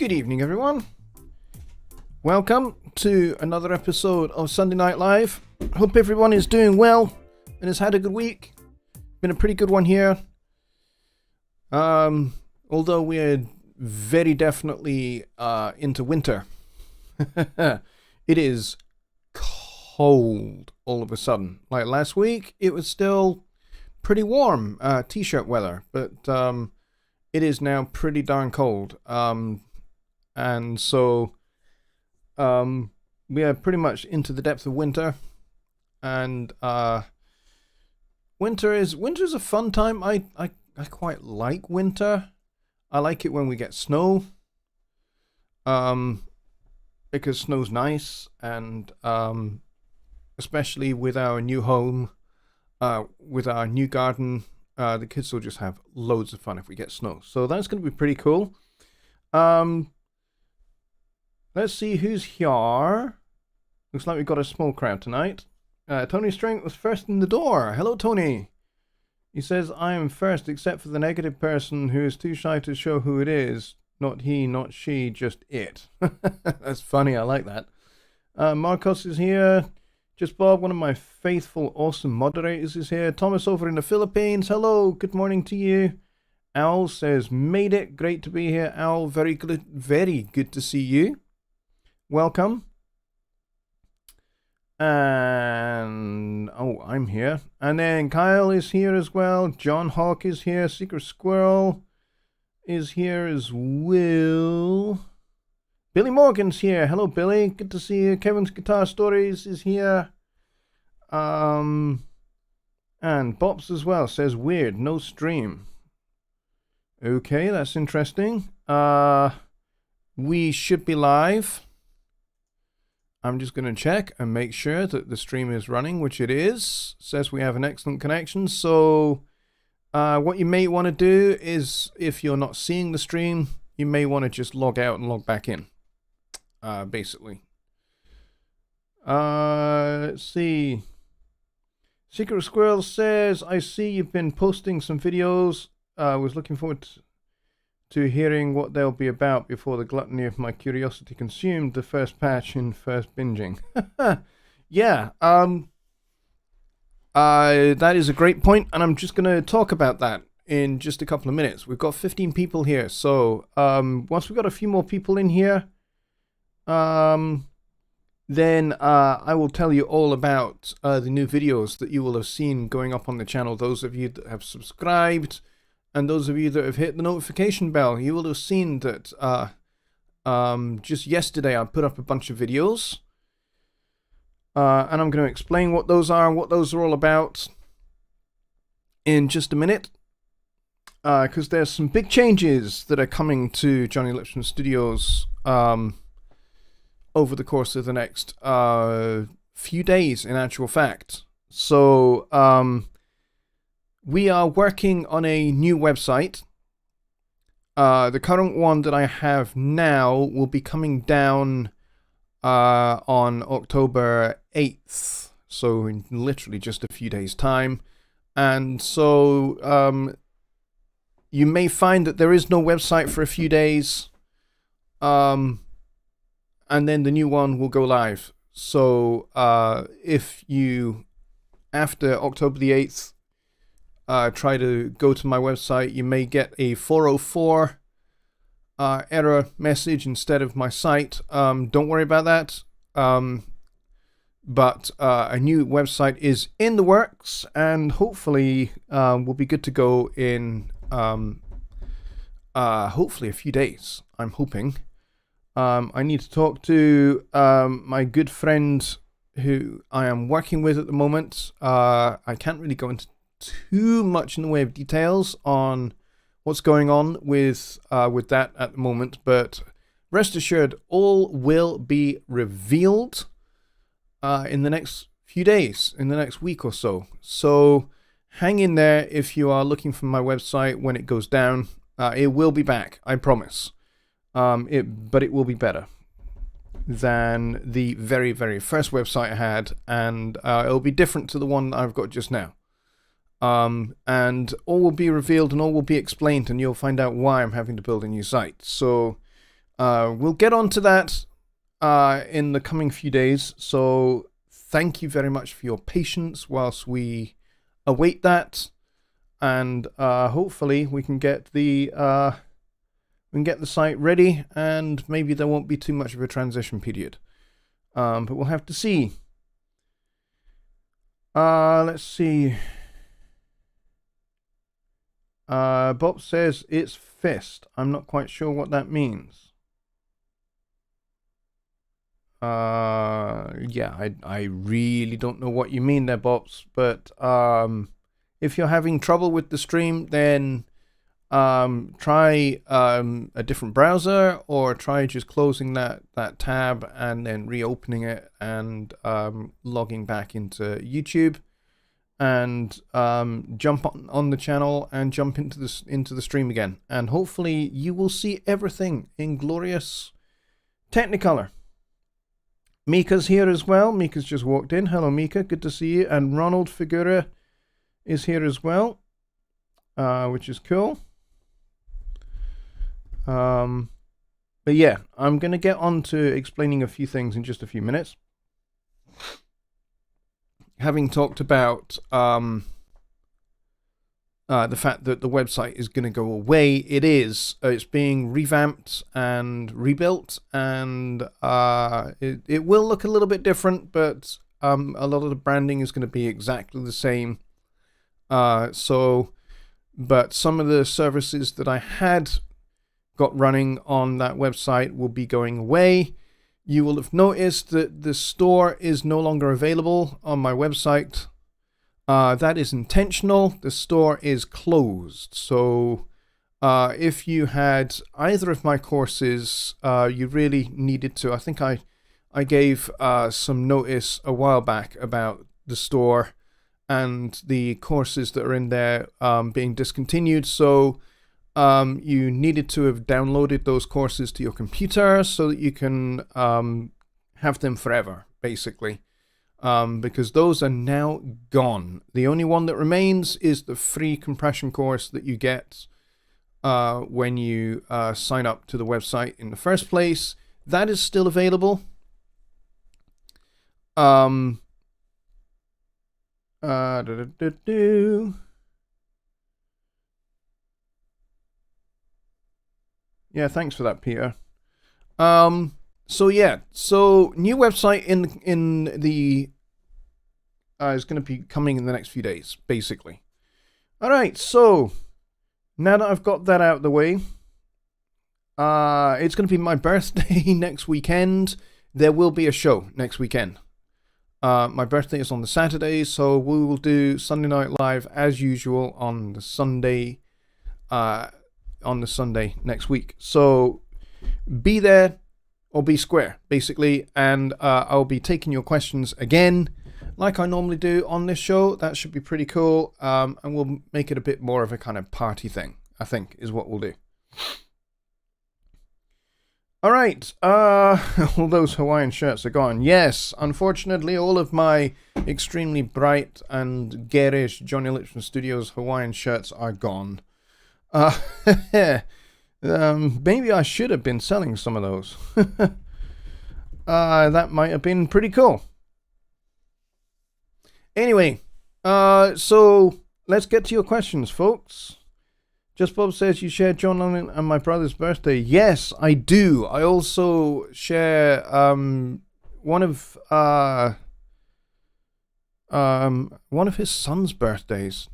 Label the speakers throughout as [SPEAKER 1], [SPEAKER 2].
[SPEAKER 1] Good evening, everyone. Welcome to another episode of Sunday Night Live. Hope everyone is doing well and has had a good week. Been a pretty good one here. Although we are very definitely into winter. It is cold all of a sudden. Like last week, it was still pretty warm, t-shirt weather, but it is now pretty darn cold. And so we are pretty much into the depth of winter, and winter is a fun time. I quite like winter. I like it when we get snow, because snow's nice, and especially with our new home, with our new garden, the kids will just have loads of fun if we get snow. So that's going to be pretty cool. Let's see who's here. Looks like we've got a small crowd tonight. Tony String was first in the door. Hello, Tony. He says, I am first, except for the negative person who is too shy to show who it is. Not he, not she, just it. That's funny. I like that. Marcos is here. Just Bob, one of my faithful, awesome moderators, is here. Thomas over in the Philippines. Hello. Good morning to you. Owl says, made it. Great to be here, Owl. Very good to see you. Welcome. And I'm here. And then Kyle is here as well. John Hawk is here. Secret Squirrel is here as well. Billy Morgan's here. Hello, Billy. Good to see you. Kevin's Guitar Stories is here. And Bops as well says weird, no stream. Okay, that's interesting. We should be live. I'm just going to check and make sure that the stream is running, which it is. Says we have an excellent connection. So what you may want to do is, if you're not seeing the stream, you may want to just log out and log back in, basically. Let's see. Secret Squirrel says, I see you've been posting some videos. I was looking forward to hearing what they'll be about before the gluttony of my curiosity consumed the first patch in first binging. Yeah, that is a great point, and I'm just going to talk about that in just a couple of minutes. We've got 15 people here, so once we've got a few more people in here, then I will tell you all about the new videos that you will have seen going up on the channel. Those of you that have subscribed, and those of you that have hit the notification bell, you will have seen that just yesterday I put up a bunch of videos. And I'm going to explain what those are and what those are all about in just a minute. Because there's some big changes that are coming to Jonny Lipsham Studios over the course of the next few days, in actual fact. So we are working on a new website. The current one that I have now will be coming down on October 8th. So in literally just a few days' time. And so you may find that there is no website for a few days. And then the new one will go live. So if you, after October the 8th, try to go to my website, you may get a 404 error message instead of my site. Don't worry about that. But a new website is in the works, and hopefully we'll be good to go in hopefully a few days. I'm hoping. I need to talk to my good friend who I am working with at the moment. I can't really go into too much in the way of details on what's going on with that at the moment, but rest assured, all will be revealed in the next few days, in the next week or so. So hang in there if you are looking for my website when it goes down. It will be back, I promise. But it will be better than the very, very first website I had, and it'll be different to the one that I've got just now. And all will be revealed and all will be explained, and you'll find out why I'm having to build a new site. So We'll get on to that in the coming few days. So thank you very much for your patience whilst we await that, and hopefully we can get the site ready, and maybe there won't be too much of a transition period. But we'll have to see. Let's see. Bob says it's fist. I'm not quite sure what that means. Yeah, I really don't know what you mean there, Bops. But if you're having trouble with the stream, then try a different browser, or try just closing that tab and then reopening it and logging back into YouTube, and jump on the channel and jump into the stream again, and hopefully you will see everything in glorious Technicolor. Mika's here as well. Mika's just walked in. Hello, Mika. Good to see you. And Ronald Figura is here as well, which is cool. But yeah, I'm going to get on to explaining a few things in just a few minutes. Having talked about the fact that the website is going to go away, it is. It's being revamped and rebuilt, and it will look a little bit different, but a lot of the branding is going to be exactly the same. But some of the services that I had got running on that website will be going away. You will have noticed that the store is no longer available on my website. That is intentional. The store is closed. So if you had either of my courses, you really needed to. I think I gave some notice a while back about the store and the courses that are in there being discontinued. So you needed to have downloaded those courses to your computer so that you can have them forever, basically. Because those are now gone. The only one that remains is the free compression course that you get when you sign up to the website in the first place. That is still available. Yeah, thanks for that, Peter. So yeah, so new website in the is going to be coming in the next few days, basically. All right, so now that I've got that out of the way, it's going to be my birthday next weekend. There will be a show next weekend. My birthday is on the Saturday, so we will do Sunday Night Live as usual on the Sunday. Next week. So be there or be square, basically, and I'll be taking your questions again, like I normally do on this show. That should be pretty cool, and we'll make it a bit more of a kind of party thing, I think, is what we'll do. All right, all those Hawaiian shirts are gone. Yes, unfortunately, all of my extremely bright and garish Jonny Lipsham Studios Hawaiian shirts are gone. Maybe I should have been selling some of those. That might have been pretty cool. Anyway, so let's get to your questions, folks. Just Bob says you share John Lennon and my brother's birthday. Yes, I do. I also share one of his son's birthdays.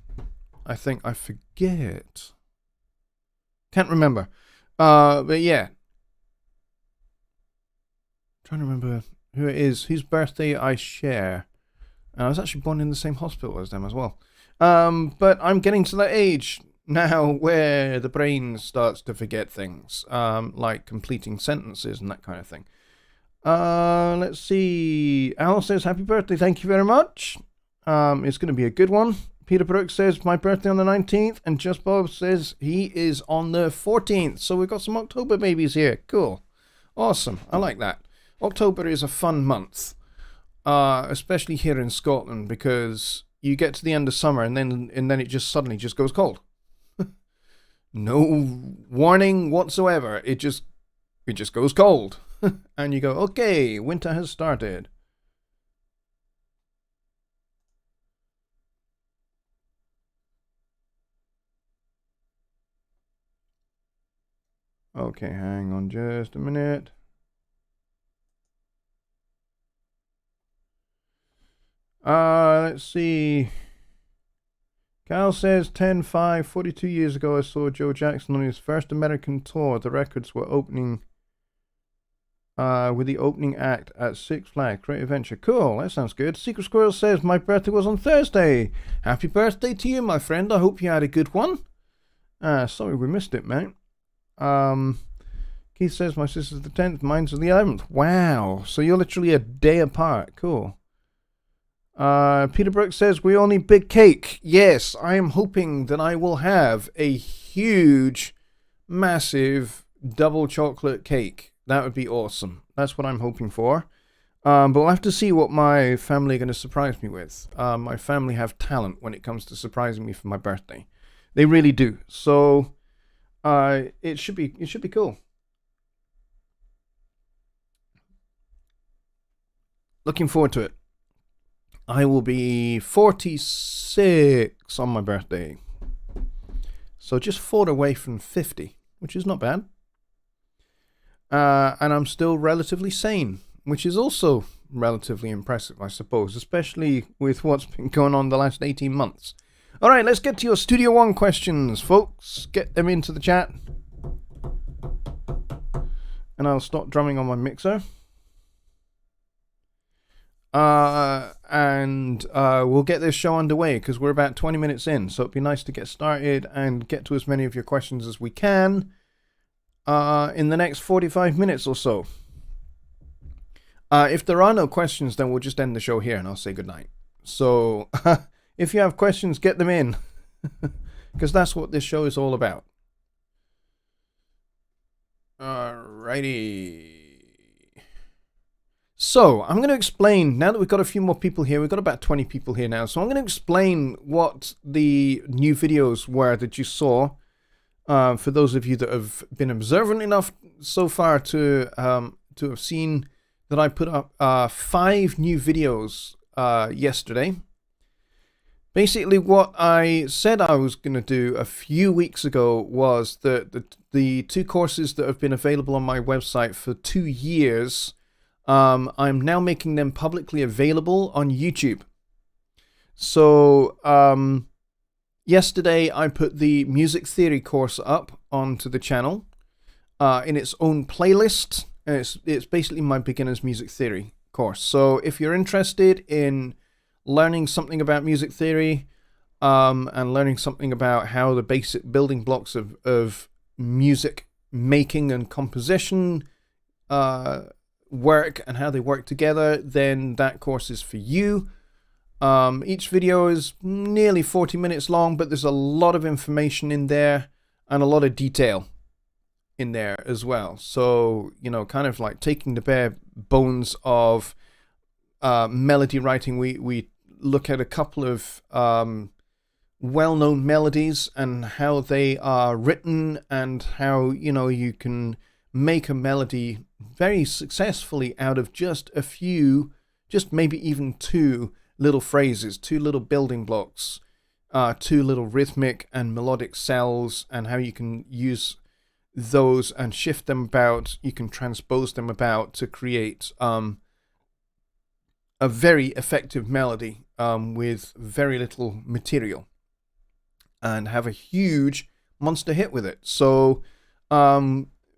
[SPEAKER 1] I think, I forget. Can't remember. But yeah. Trying to remember who it is, whose birthday I share. I was actually born in the same hospital as them as well. But I'm getting to that age now where the brain starts to forget things, like completing sentences and that kind of thing. Let's see. Al says, happy birthday. Thank you very much. It's going to be a good one. Peter Brooks says, my birthday on the 19th. And Just Bob says he is on the 14th. So we've got some October babies here. Cool. Awesome. I like that. October is a fun month. Especially here in Scotland, because you get to the end of summer and then it just suddenly just goes cold. No warning whatsoever. It just it just goes cold. And you go, okay, winter has started. Okay, hang on just a minute. Let's see. Cal says 10-5, 42 years ago I saw Joe Jackson on his first American tour. The records were opening with the opening act at Six Flags. Great adventure. Cool, that sounds good. Secret Squirrel says my birthday was on Thursday. Happy birthday to you, my friend. I hope you had a good one. Sorry we missed it, mate. Keith says my sister's the 10th, mine's the 11th. Wow, so you're literally a day apart. Cool. Peter Brooks says we all need big cake. Yes, I am hoping that I will have a huge, massive double chocolate cake. That would be awesome. That's what I'm hoping for. But we'll have to see what my family are going to surprise me with. My family have talent when it comes to surprising me for my birthday. They really do. So it should be cool. Looking forward to it. I will be 46 on my birthday. So just 4 away from 50, which is not bad. And I'm still relatively sane, which is also relatively impressive, I suppose, especially with what's been going on the last 18 months. All right, let's get to your Studio One questions, folks. Get them into the chat. And I'll stop drumming on my mixer. And we'll get this show underway because we're about 20 minutes in. So it'd be nice to get started and get to as many of your questions as we can in the next 45 minutes or so. If there are no questions, then we'll just end the show here and I'll say goodnight. So if you have questions, get them in because that's what this show is all about. Alrighty. So, I'm going to explain, now that we've got a few more people here, we've got about 20 people here now, so I'm going to explain what the new videos were that you saw, for those of you that have been observant enough so far to have seen that I put up 5 new videos yesterday. Basically, what I said I was going to do a few weeks ago was that the 2 courses that have been available on my website for 2 years, I'm now making them publicly available on YouTube. So, yesterday I put the music theory course up onto the channel in its own playlist. It's basically my beginner's music theory course. So if you're interested in learning something about music theory and learning something about how the basic building blocks of music making and composition work and how they work together, then that course is for you. Each video is nearly 40 minutes long, but there's a lot of information in there and a lot of detail in there as well. So, you know, kind of like taking the bare bones of melody writing. We look at a couple of well-known melodies and how they are written and how, you know, you can make a melody very successfully out of just a few, just maybe even 2 little phrases, 2 little building blocks, 2 little rhythmic and melodic cells, and how you can use those and shift them about. You can transpose them about to create a very effective melody with very little material and have a huge monster hit with it. So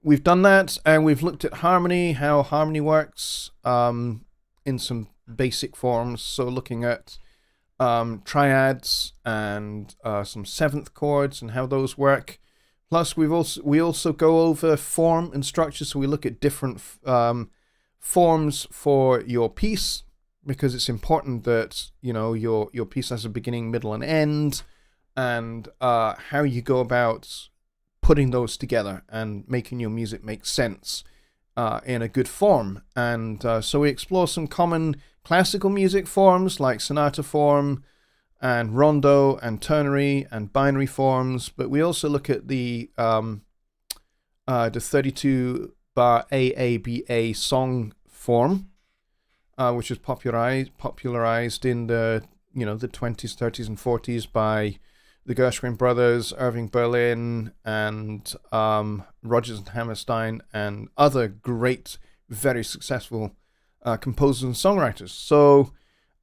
[SPEAKER 1] we've done that, and we've looked at harmony, how harmony works in some basic forms. So looking at triads and some 7th chords and how those work. Plus, we also go over form and structure. So we look at different forms for your piece, because it's important that, you know, your piece has a beginning, middle, and end, and how you go about putting those together and making your music make sense in a good form. And so we explore some common classical music forms like sonata form and rondo and ternary and binary forms, but we also look at the 32 AABA song form, which was popularized in the the 20s, 30s, and 40s by the Gershwin brothers, Irving Berlin, and Rodgers and Hammerstein, and other great, very successful composers and songwriters. So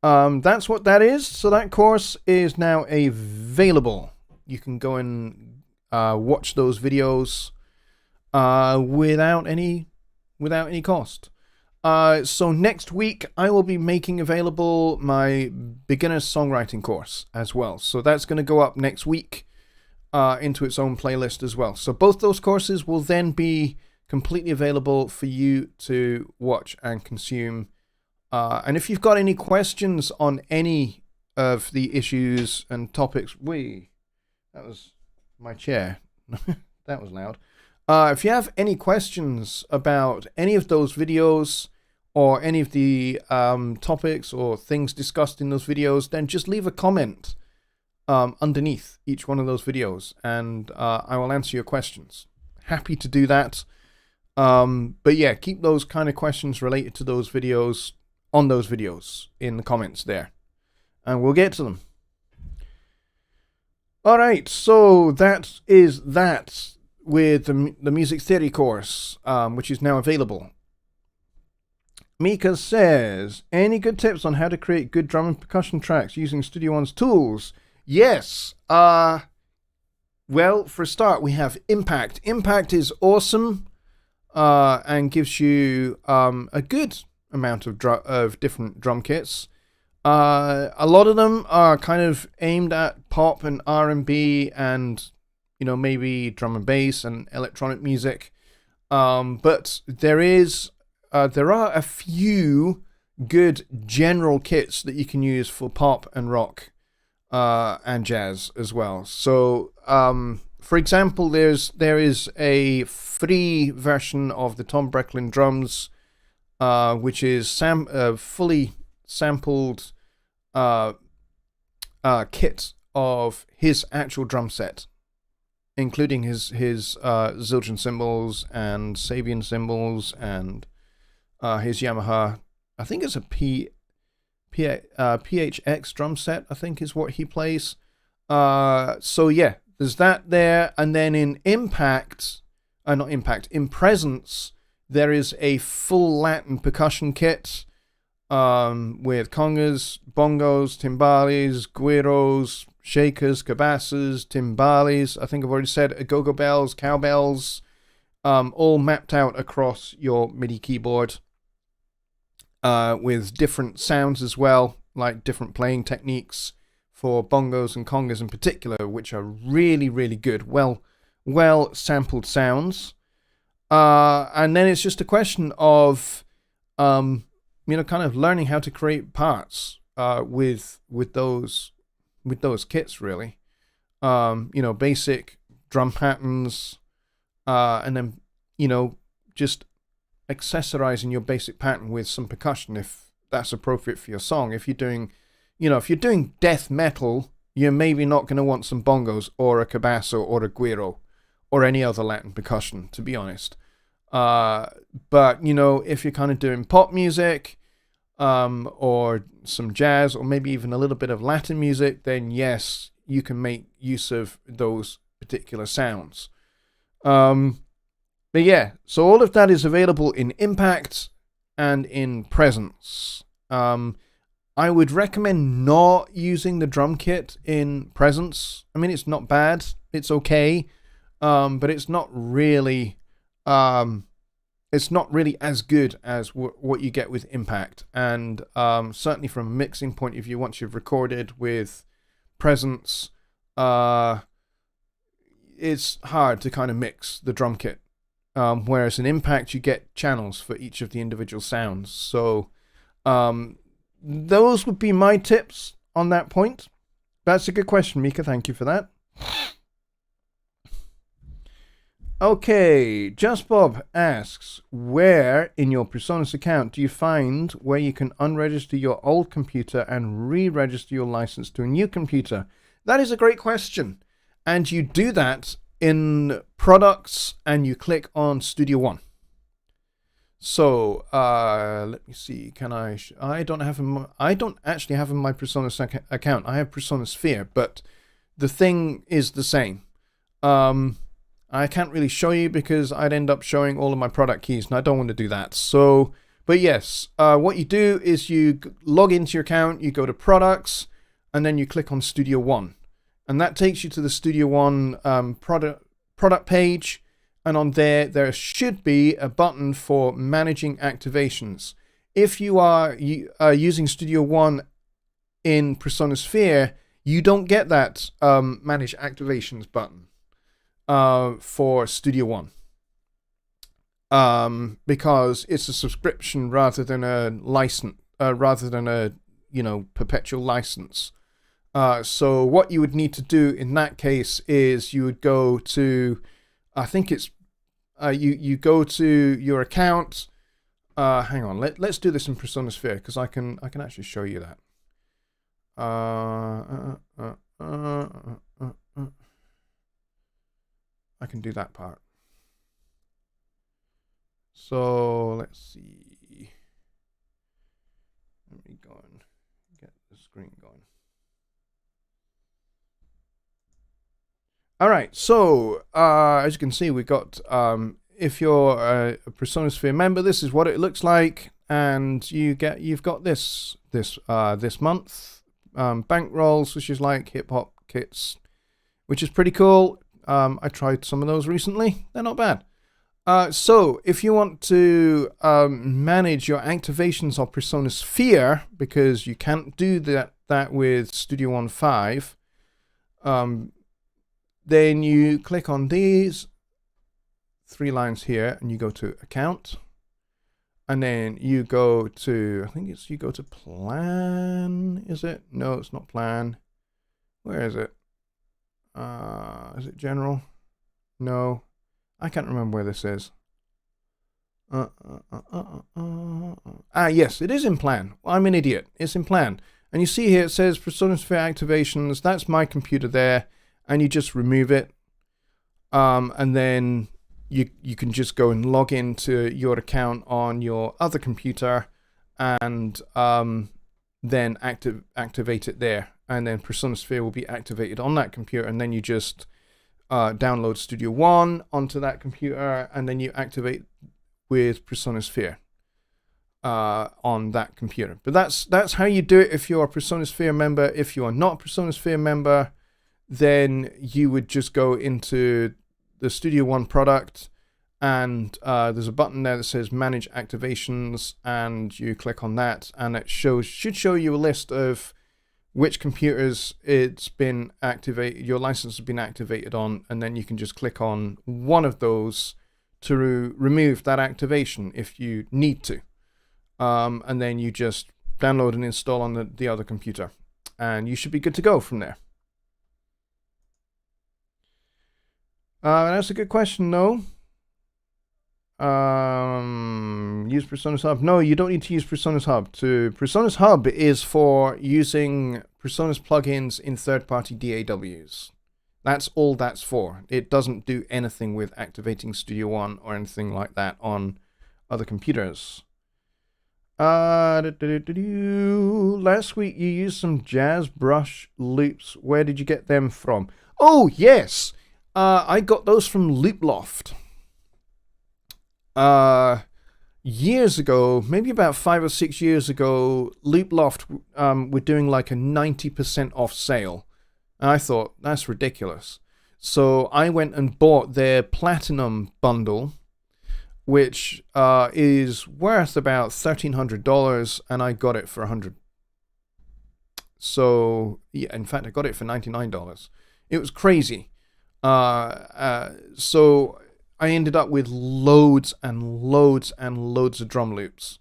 [SPEAKER 1] that's what that is. So that course is now available. You can go and watch those videos without any cost. So next week I will be making available my beginner songwriting course as well. So that's going to go up next week into its own playlist as well. So both those courses will then be completely available for you to watch and consume. And if you've got any questions on any of the issues and topics, that was my chair. That was loud. If you have any questions about any of those videos or any of the topics or things discussed in those videos, then just leave a comment underneath each one of those videos, and I will answer your questions. Happy to do that. But yeah, keep those kind of questions related to those videos on those videos in the comments there, and we'll get to them. All right, so that is that with the music theory course, which is now available. Mika says, any good tips on how to create good drum and percussion tracks using Studio One's tools? Yes. Well, for a start, we have Impact. Impact is awesome and gives you a good amount of different drum kits. A lot of them are kind of aimed at pop and R&B and maybe drum and bass and electronic music. But there are a few good general kits that you can use for pop and rock and jazz as well. So, for example, there is a free version of the Tom Brecklin drums, which is fully sampled kit of his actual drum set, including his Zildjian cymbals and Sabian cymbals and his Yamaha. I think it's a PHX drum set, I think is what he plays. So yeah, there's that there. And then in in Presence, there is a full Latin percussion kit with congas, bongos, timbales, guiros, shakers, cabasas, timbales, I think I've already said, go-go bells, cowbells, all mapped out across your MIDI keyboard with different sounds as well, like different playing techniques for bongos and congas in particular, which are really, really good, well sampled sounds. And then it's just a question of kind of learning how to create parts with those kits, really. Basic drum patterns, and then just accessorizing your basic pattern with some percussion if that's appropriate for your song. If you're doing death metal, you're maybe not going to want some bongos or a cabasso or a guiro or any other Latin percussion, to be honest. But if you're kind of doing pop music, or some jazz, or maybe even a little bit of Latin music, then yes, you can make use of those particular sounds. But yeah, so all of that is available in Impact and in Presence. I would recommend not using the drum kit in Presence. I mean, it's not bad, it's okay, but it's not really as good as what you get with Impact. And certainly from a mixing point of view, once you've recorded with Presence, it's hard to kind of mix the drum kit. Whereas in Impact, you get channels for each of the individual sounds. So those would be my tips on that point. That's a good question, Mika. Thank you for that. Okay, Just Bob asks, where in your Presonus account do you find where you can unregister your old computer and re-register your license to a new computer? That is a great question. And you do that in Products and you click on Studio One. So let me see. Can I? I don't have him. I don't actually have him in my Presonus account. I have Presonus Sphere, but the thing is the same. I can't really show you because I'd end up showing all of my product keys, and I don't want to do that. So, but yes, what you do is you log into your account, you go to products, and then you click on Studio One, and that takes you to the Studio One product page. And on there should be a button for managing activations. If you are using Studio One in Presonus Sphere, you don't get that manage activations button for Studio One because it's a subscription rather than a license, rather than a perpetual license. So what you would need to do in that case is you would go to, I think it's you go to your account. Hang on, let's do this in Presonus Sphere because I can actually show you that. I can do that part. So let's see. Let me go and get the screen going. All right, so as you can see, we've got, if you're a Presonus Sphere member, this is what it looks like, and you've got this month bank rolls, which is like hip hop kits, which is pretty cool. I tried some of those recently; they're not bad. So if you want to manage your activations of Presonus Sphere, because you can't do that with Studio One 5. Then you click on these 3 lines here and you go to account, and then you go to, I think it's, you go to plan, is it? No, it's not plan. Where is it? Is it general? No, I can't remember where this is. Yes, it is in plan. I'm an idiot. It's in plan. And you see here it says Presonus Sphere activations. That's my computer there. And you just remove it, and then you can just go and log into your account on your other computer, and then activate it there, and then Presonus Sphere will be activated on that computer, and then you just download Studio One onto that computer, and then you activate with Presonus Sphere on that computer. But that's how you do it if you're a Presonus Sphere member. If you are not a Presonus Sphere member, then you would just go into the Studio One product, and there's a button there that says Manage Activations, and you click on that, and it should show you a list of which computers it's been activated, your license has been activated on, and then you can just click on one of those to remove that activation if you need to, and then you just download and install on the other computer, and you should be good to go from there. That's a good question, though. Use Presonus Hub. No, you don't need to use Presonus Hub. Presonus Hub is for using Presonus plugins in third-party DAWs. That's all that's for. It doesn't do anything with activating Studio One or anything like that on other computers. Last week you used some Jazz Brush loops. Where did you get them from? Oh, yes! I got those from Looploft. Years ago, maybe about 5 or 6 years ago, Looploft were doing like a 90% off sale. And I thought, that's ridiculous. So I went and bought their Platinum bundle, which is worth about $1,300, and I got it for $100. So, yeah, in fact, I got it for $99. It was crazy. So I ended up with loads and loads and loads of drum loops,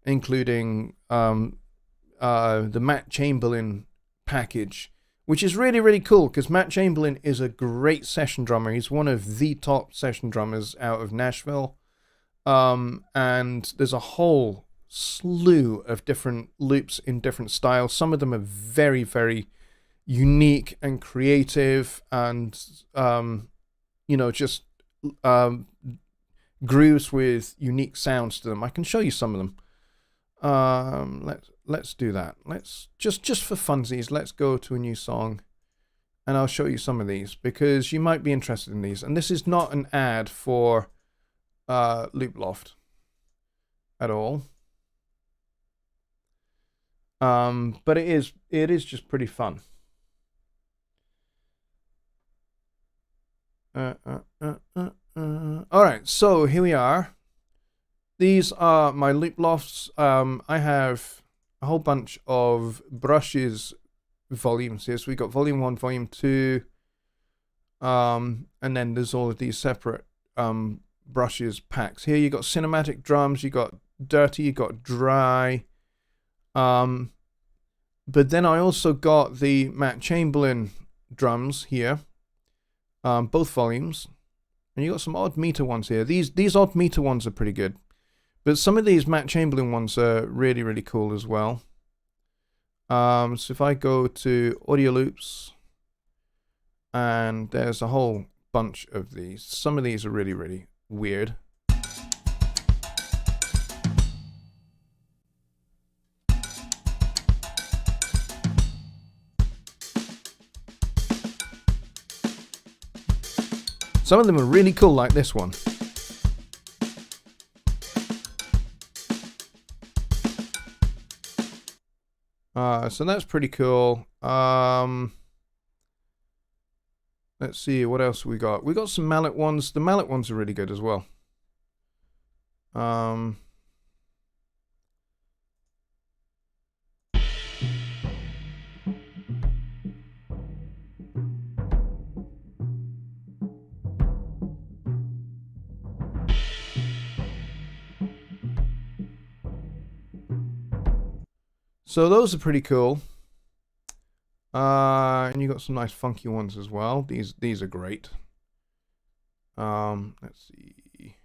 [SPEAKER 1] including the Matt Chamberlain package, which is really, really cool because Matt Chamberlain is a great session drummer. He's one of the top session drummers out of Nashville. And there's a whole slew of different loops in different styles. Some of them are very, very unique and creative, and just grooves with unique sounds to them. I can show you some of them. Let's do that. Let's just for funsies, let's go to a new song, and I'll show you some of these because you might be interested in these. And this is not an ad for Looploft at all. But it is just pretty fun. Alright, so here we are. These are my loop lofts. I have a whole bunch of brushes volumes here. So we got volume 1, volume 2. And then there's all of these separate brushes packs. Here you got cinematic drums, you got dirty, you got dry. But then I also got the Matt Chamberlain drums here. Both volumes. And you got some odd meter ones here. These odd meter ones are pretty good. But some of these Matt Chamberlain ones are really, really cool as well. So if I go to audio loops, and there's a whole bunch of these. Some of these are really, really weird. Some of them are really cool, like this one. So that's pretty cool. Let's see, what else we got? We got some mallet ones. The mallet ones are really good as well. So those are pretty cool. And you got some nice funky ones as well. These are great. Let's see.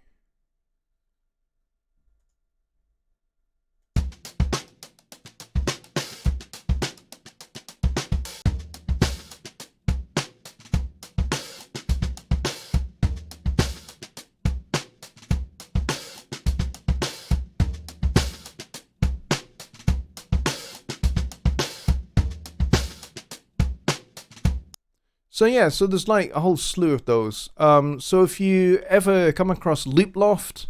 [SPEAKER 1] So yeah, so there's like a whole slew of those. So if you ever come across Looploft,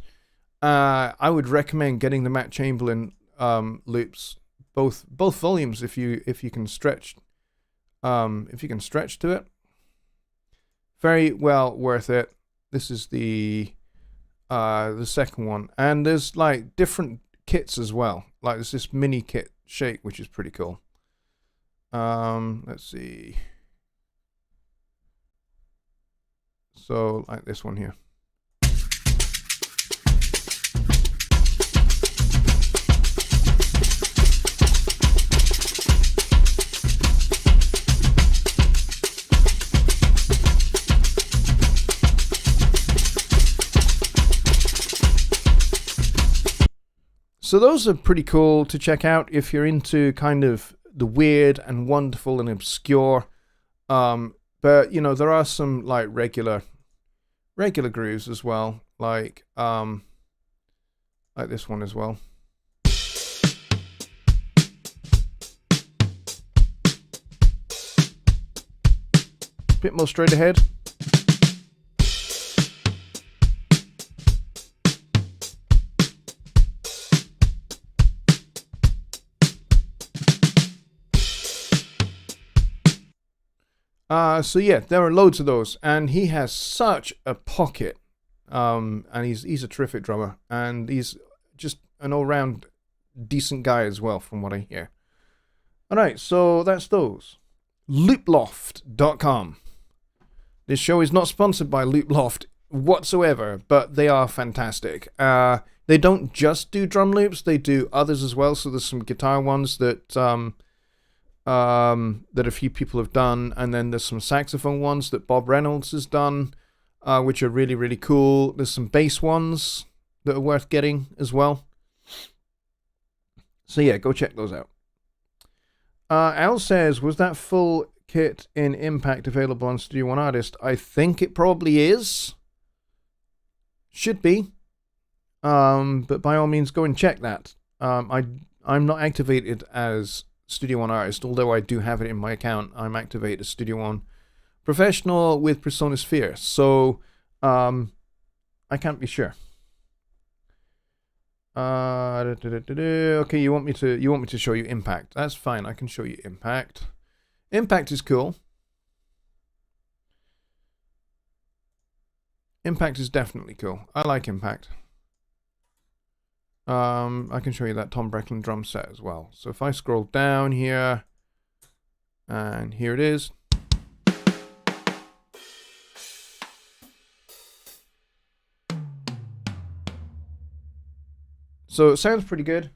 [SPEAKER 1] I would recommend getting the Matt Chamberlain loops, both volumes if you can stretch to it. Very well worth it. This is the second one, and there's like different kits as well. Like there's this mini kit shake, which is pretty cool. Let's see. So, like this one here. So those are pretty cool to check out if you're into kind of the weird and wonderful and obscure. But you know, there are some like regular grooves as well, like this one as well. Bit more straight ahead. So yeah, there are loads of those, and he has such a pocket, and he's a terrific drummer, and he's just an all-round decent guy as well, from what I hear. Alright, so that's those. Looploft.com. This show is not sponsored by Looploft whatsoever, but they are fantastic. They don't just do drum loops, they do others as well, so there's some guitar ones that a few people have done, and then there's some saxophone ones that Bob Reynolds has done, which are really, really cool. There's some bass ones that are worth getting as well. So yeah, go check those out. Al says, was that full kit in Impact available on Studio One Artist? I think it probably is. Should be. But by all means, go and check that. I'm not activated as Studio One artist, although I do have it in my account. I'm activated as Studio One professional with Persona Sphere, so I can't be sure. Okay, you want me to show you Impact? That's fine. I can show you Impact. Impact is cool. Impact is definitely cool. I like Impact. I can show you that Tom Brecklin drum set as well. So if I scroll down here, and here it is. So it sounds pretty good.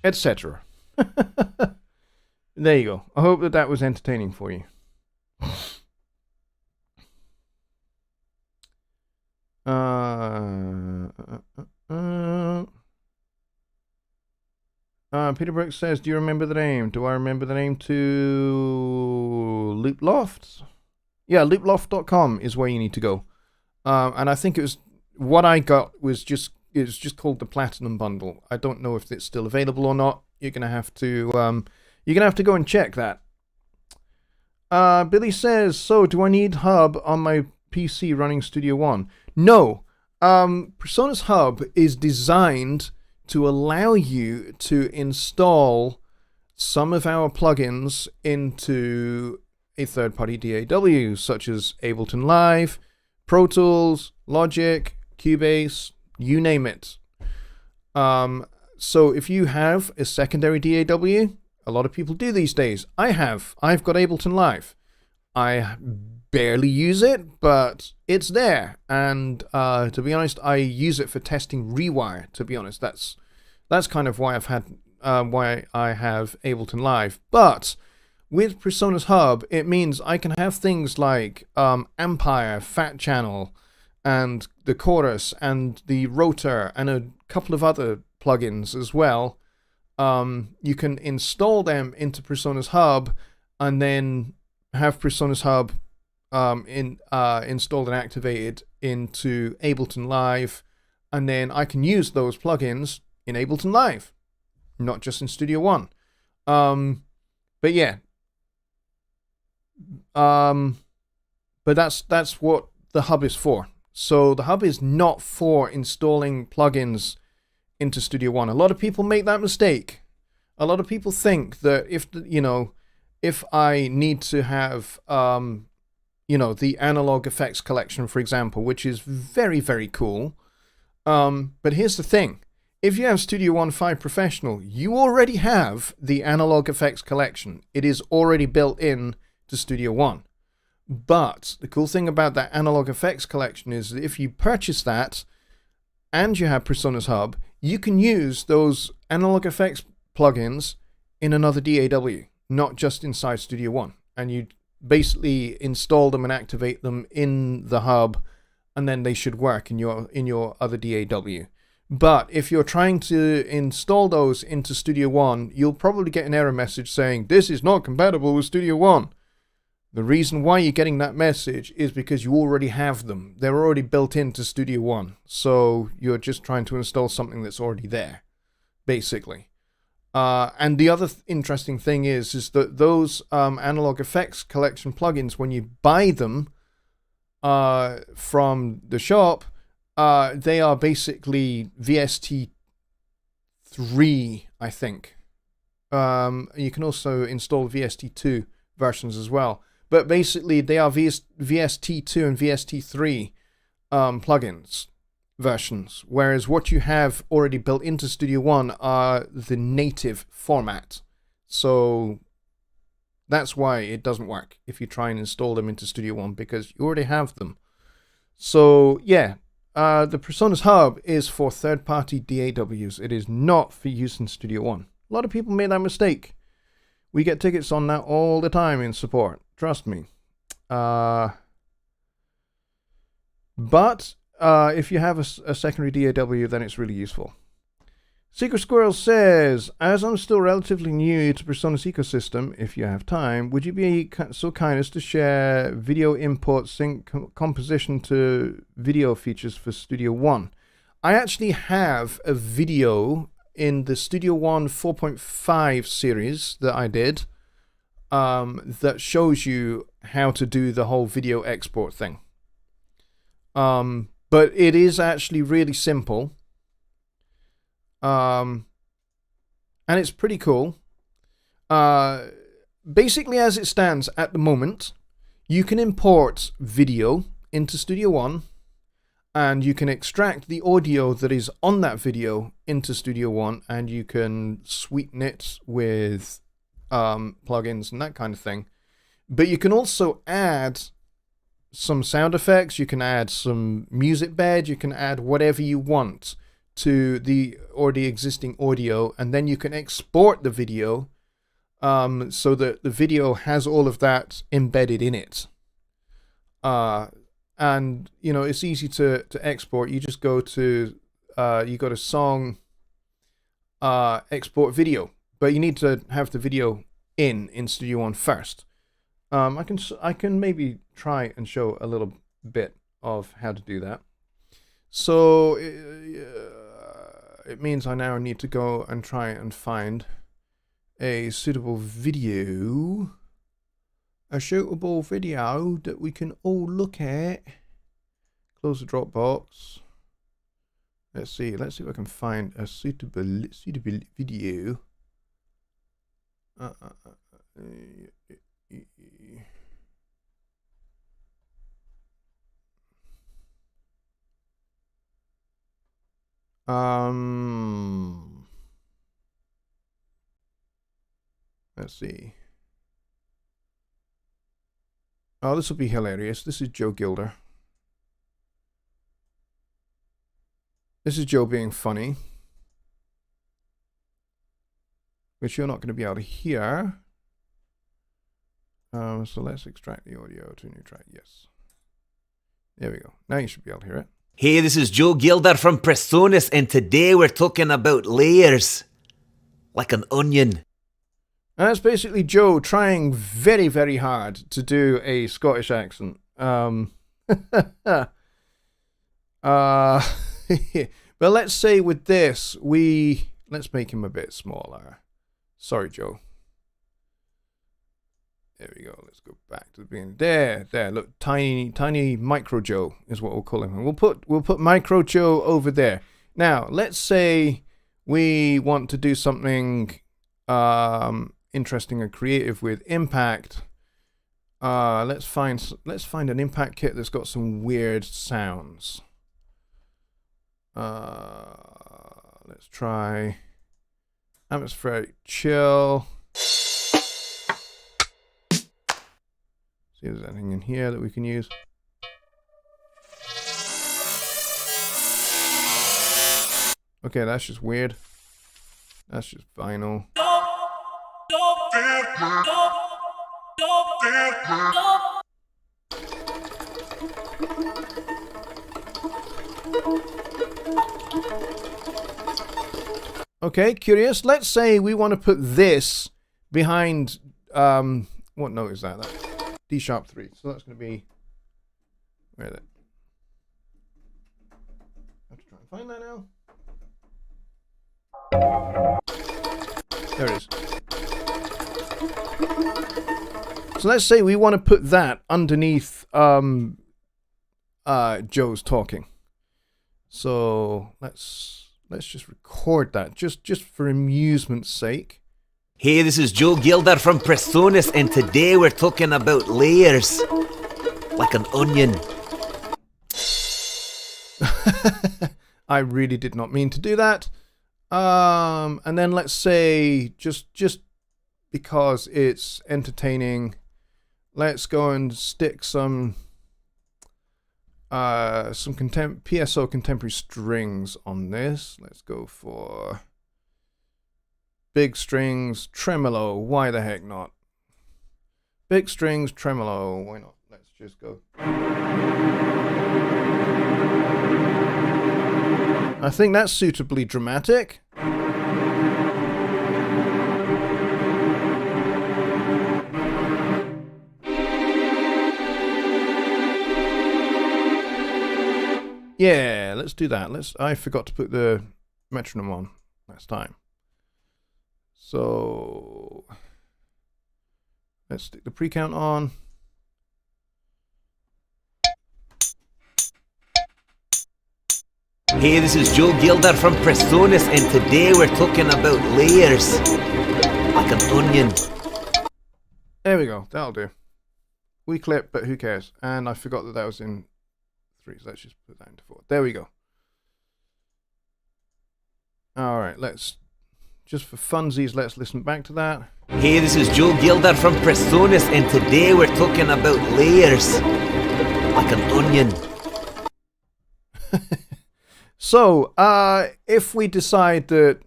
[SPEAKER 1] Etc. There you go. I hope that was entertaining for you. Peter Brooks says, do you remember the name? Do I remember the name to Looploft? Yeah, looploft.com is where you need to go. And I think it was, what I got was just, it's just called the Platinum Bundle. I don't know if it's still available or not. You're gonna have to go and check that. Billy says, so do I need Hub on my PC running Studio One? No. Persona's Hub is designed to allow you to install some of our plugins into a third-party DAW, such as Ableton Live, Pro Tools, Logic, Cubase, you name it. So if you have a secondary DAW, a lot of people do these days. I've got Ableton Live. I barely use it, but it's there. And to be honest, I use it for testing Rewire. To be honest, that's kind of why why I have Ableton Live. But with Persona's Hub, it means I can have things like Empire, Fat Channel, and the Chorus, and the Rotor, and a couple of other plugins as well. You can install them into Persona's Hub, and then have Persona's Hub installed and activated into Ableton Live, and then I can use those plugins in Ableton Live, not just in Studio One. But yeah, but that's what the Hub is for. So the Hub is not for installing plugins into Studio One. A lot of people make that mistake. A lot of people think that if I need to have the analog effects collection, for example, which is very, very cool. But here's the thing. If you have Studio One 5 Professional, you already have the analog effects collection. It is already built in to Studio One. But the cool thing about that analog effects collection is that if you purchase that and you have Persona's Hub, you can use those analog effects plugins in another DAW, not just inside Studio One. And you basically install them and activate them in the Hub, and then they should work in your other DAW. But if you're trying to install those into Studio One, you'll probably get an error message saying, this is not compatible with Studio One. The reason why you're getting that message is because you already have them. They're already built into Studio One. So you're just trying to install something that's already there, basically. And the other interesting thing is that those analog effects collection plugins, when you buy them from the shop, they are basically VST3, I think. You can also install VST2 versions as well. But basically, they are VST2 and VST3 plugins. versions, whereas what you have already built into Studio One are the native format. So that's why it doesn't work if you try and install them into Studio One, because you already have them. So yeah, the Personas Hub is for third-party DAWs. It is not for use in Studio One. A lot of people made that mistake. We get tickets on that all the time in support. Trust me. But if you have a secondary DAW, then it's really useful. Secret Squirrel says, as I'm still relatively new to Persona's ecosystem, if you have time, would you be so kind as to share video import, sync, composition to video features for Studio One? I actually have a video in the Studio One 4.5 series that I did that shows you how to do the whole video export thing. But it is actually really simple. And it's pretty cool. Basically, as it stands at the moment, you can import video into Studio One, and you can extract the audio that is on that video into Studio One, and you can sweeten it with plugins and that kind of thing. But you can also add some sound effects, you can add some music bed, you can add whatever you want to the already existing audio, and then you can export the video so that the video has all of that embedded in it. And you know, it's easy to export. You just go to you go to song, export video, but you need to have the video in Studio One first. I can maybe try and show a little bit of how to do that. So it means I now need to go and try and find a suitable video. A suitable video that we can all look at. Close the Dropbox. Let's see if I can find a suitable video. Let's see. Oh, this will be hilarious. This is Joe Gilder. This is Joe being funny, which you're not going to be able to hear. So let's extract the audio to a new track. Yes. There we go. Now you should be able to hear it.
[SPEAKER 2] Hey, this is Joe Gilder from Personas, and today we're talking about layers. Like an onion.
[SPEAKER 1] And that's basically Joe trying very, very hard to do a Scottish accent. But let's say with this, let's make him a bit smaller. Sorry, Joe. There we go. Let's go back to the beginning. There. Look, tiny Micro Joe is what we'll call him. And we'll put Micro Joe over there. Now, let's say we want to do something interesting and creative with impact. Let's find an impact kit that's got some weird sounds. Let's try atmospheric chill. See if there's anything in here that we can use. Okay, that's just weird. That's just vinyl. Okay, curious. Let's say we want to put this behind, what note is that? That's D sharp 3. So that's going to be, where is it? I have to try and find that now. There it is. So let's say we want to put that underneath Joe's talking. So let's just record that just for amusement's sake.
[SPEAKER 2] Hey, this is Joe Gilder from Personas, and today we're talking about layers. Like an onion.
[SPEAKER 1] I really did not mean to do that. And then let's say just because it's entertaining, let's go and stick some PSO contemporary strings on this. Let's go for big strings, tremolo. Why the heck not? Big strings, tremolo. Why not? Let's just go. I think that's suitably dramatic. Yeah, let's do that. I forgot to put the metronome on last time. So let's stick the pre-count on.
[SPEAKER 2] Hey, this is Joe Gilder from Prestonus, and today we're talking about layers. Like an onion.
[SPEAKER 1] There we go, that'll do. We clip, but who cares? And I forgot that was in 3, so let's just put that into 4. There we go. Alright, just for funsies, let's listen back to that.
[SPEAKER 2] Hey, this is Joe Gilder from Prestonus, and today we're talking about layers. Like an onion.
[SPEAKER 1] So, if we decide that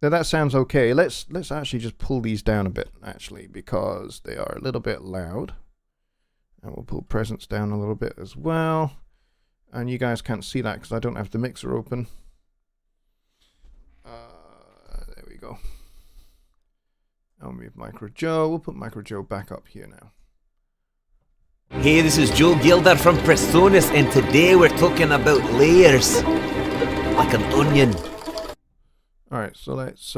[SPEAKER 1] that sounds okay, let's actually just pull these down a bit, actually, because they are a little bit loud. And we'll pull presence down a little bit as well. And you guys can't see that because I don't have the mixer open. There we go. I'll move Micro Joe. We'll put Micro Joe back up here now.
[SPEAKER 2] Hey, this is Joe Gilder from Prestonus, and today we're talking about layers. Like an onion.
[SPEAKER 1] Alright, so let's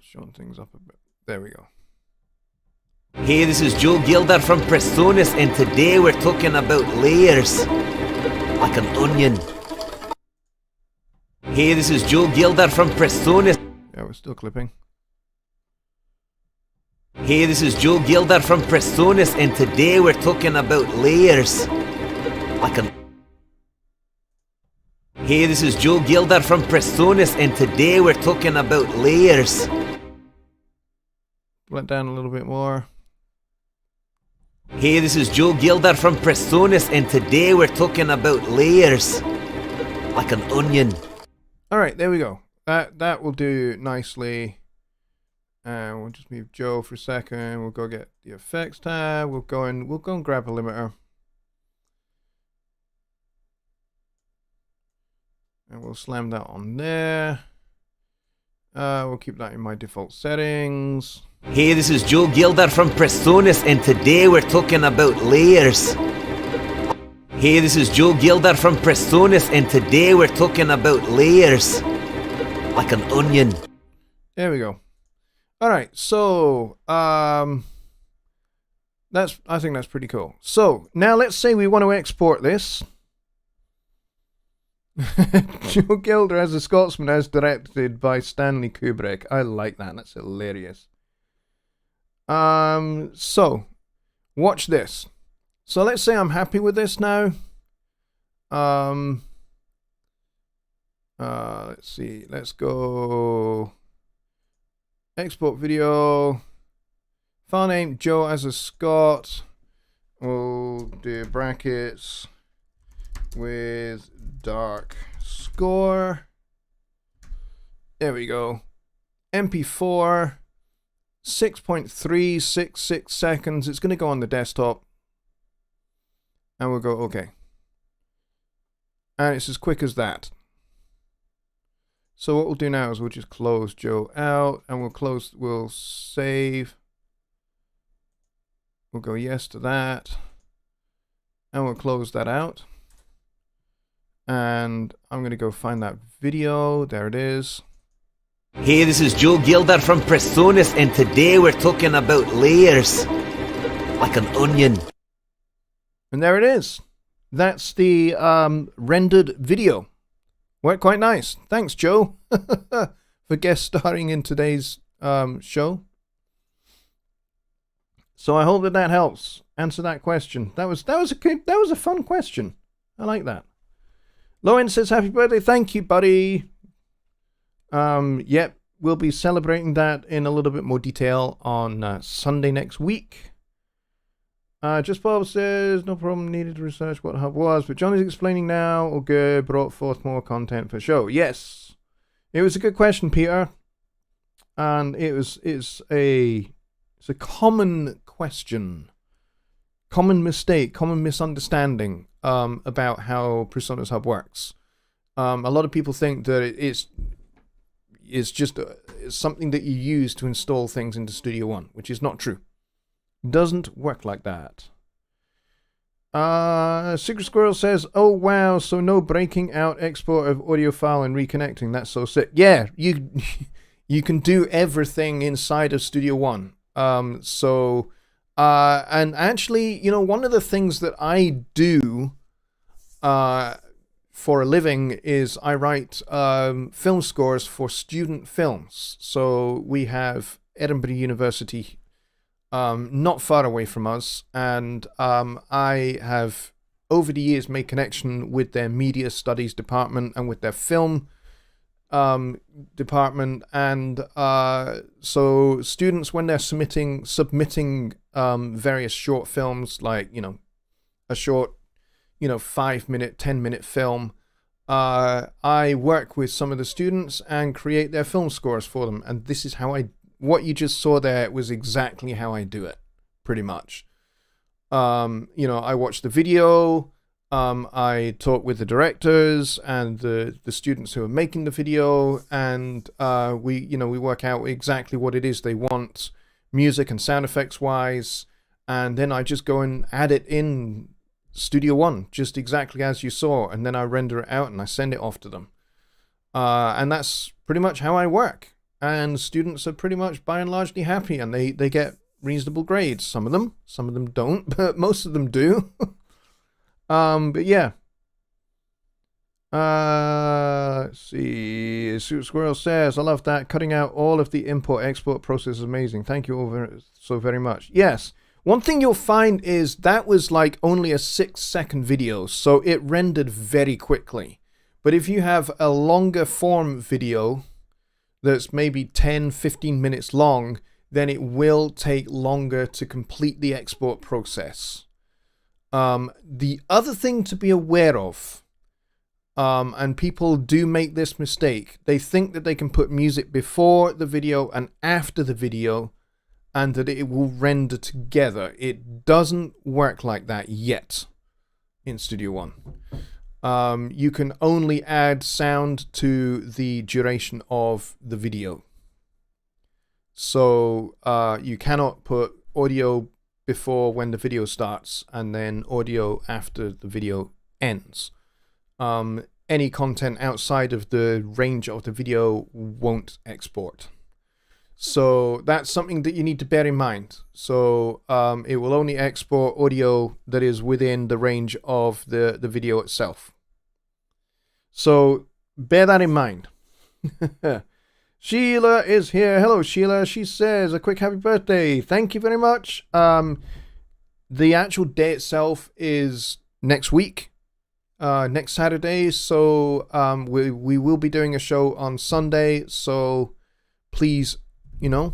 [SPEAKER 1] shorten things up a bit. There we go.
[SPEAKER 2] Hey, this is Joe Gilder from Prestonus, and today we're talking about layers. Like an onion. Hey, this is Joe Gilder from Prestonus.
[SPEAKER 1] Yeah, we're still clipping.
[SPEAKER 2] Hey, this is Joe Gilder from Prestonus, and today we're talking about layers. Like an... Hey, this is Joe Gilder from Prestonus, and today we're talking about layers.
[SPEAKER 1] Pull it down a little bit more.
[SPEAKER 2] Hey, this is Joe Gilder from Prestonus, and today we're talking about layers. Like an onion.
[SPEAKER 1] Alright, there we go. That will do nicely. And we'll just move Joe for a second. We'll go get the effects tab. We'll go and grab a limiter. And we'll slam that on there. We'll keep that in my default settings.
[SPEAKER 2] Hey, this is Joe Gilder from Prestonus, and today we're talking about layers. Hey, this is Joe Gilder from Prestonus, and today we're talking about layers. Like an onion.
[SPEAKER 1] There we go. Alright, so I think that's pretty cool. So now let's say we want to export this. Joe Gilder as a Scotsman, as directed by Stanley Kubrick. I like that. That's hilarious. So watch this. So let's say I'm happy with this now. Let's see. Let's go export video. File name Joe as a Scot. We'll do brackets with dark score. There we go. MP4, 6.366 seconds. It's going to go on the desktop. And we'll go OK. And it's as quick as that. So what we'll do now is we'll just close Joe out, and we'll save. We'll go yes to that. And we'll close that out. And I'm going to go find that video. There it is.
[SPEAKER 2] Hey, this is Joe Gilder from Prestonus, and today we're talking about layers. Like an onion.
[SPEAKER 1] And there it is. That's the rendered video. Worked quite nice. Thanks, Joe, for guest starring in today's show. So I hope that helps. answer that question. That was a fun question. I like that. Lowen says, happy birthday. Thank you, buddy. Yep, we'll be celebrating that in a little bit more detail on Sunday next week. Just Bob says, no problem, needed to research what Hub was, but Jonny's explaining now. All good, brought forth more content for show. Yes, it was a good question, Peter. And it's a common question, common mistake, common misunderstanding about how PreSonus Hub works. A lot of people think that it's just something that you use to install things into Studio One, which is not true. Doesn't work like that. Secret Squirrel says, oh wow, so no breaking out export of audio file and reconnecting. That's so sick. Yeah, you can do everything inside of Studio One. And actually, one of the things that I do for a living is I write film scores for student films. So we have Edinburgh University not far away from us, and I have over the years made connection with their media studies department and with their film department, and so students, when they're submitting various short films, like a short 5-minute 10-minute film, I work with some of the students and create their film scores for them, and this is how what you just saw there was exactly how I do it, pretty much. I watch the video, I talk with the directors and the students who are making the video, and we work out exactly what it is they want, music and sound effects wise, and then I just go and add it in Studio One, just exactly as you saw, and then I render it out and I send it off to them. And that's pretty much how I work. And students are pretty much by and largely happy, and they get reasonable grades. Some of them don't, but most of them do. But yeah. Let's see. Squirrel says, I love that. Cutting out all of the import-export process is amazing. Thank you all so very much. Yes. One thing you'll find is that was like only a 6-second video, so it rendered very quickly. But if you have a longer form video that's maybe 10-15 minutes long, then it will take longer to complete the export process. The other thing to be aware of, and people do make this mistake, they think that they can put music before the video and after the video, and that it will render together. It doesn't work like that yet in Studio One. You can only add sound to the duration of the video. So you cannot put audio before when the video starts and then audio after the video ends. Any content outside of the range of the video won't export. So that's something that you need to bear in mind. So it will only export audio that is within the range of the video itself. So bear that in mind. Sheila is here. Hello, Sheila. She says, a quick happy birthday. Thank you very much. The actual day itself is next week, next Saturday. So we will be doing a show on Sunday. So please, do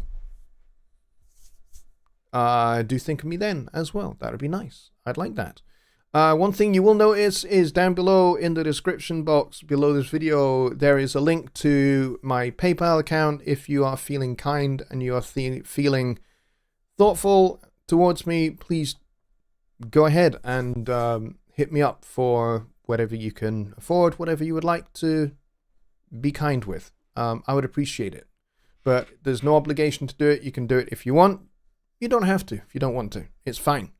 [SPEAKER 1] think of me then as well. That would be nice. I'd like that. One thing you will notice is down below in the description box below this video, there is a link to my PayPal account. If you are feeling kind and you are feeling thoughtful towards me, please go ahead and hit me up for whatever you can afford, whatever you would like to be kind with. I would appreciate it. But there's no obligation to do it. You can do it if you want. You don't have to if you don't want to. It's fine.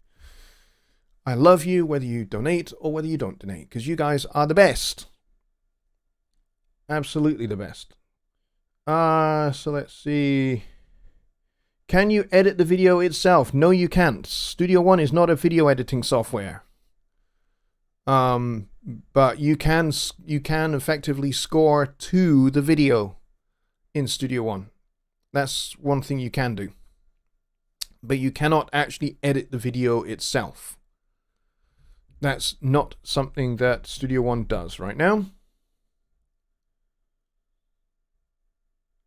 [SPEAKER 1] I love you whether you donate or whether you don't donate, because you guys are the best. Absolutely the best. So let's see. Can you edit the video itself? No, you can't. Studio One is not a video editing software. But you can effectively score to the video in Studio One. That's one thing you can do. but you cannot actually edit the video itself. That's not something that Studio One does right now.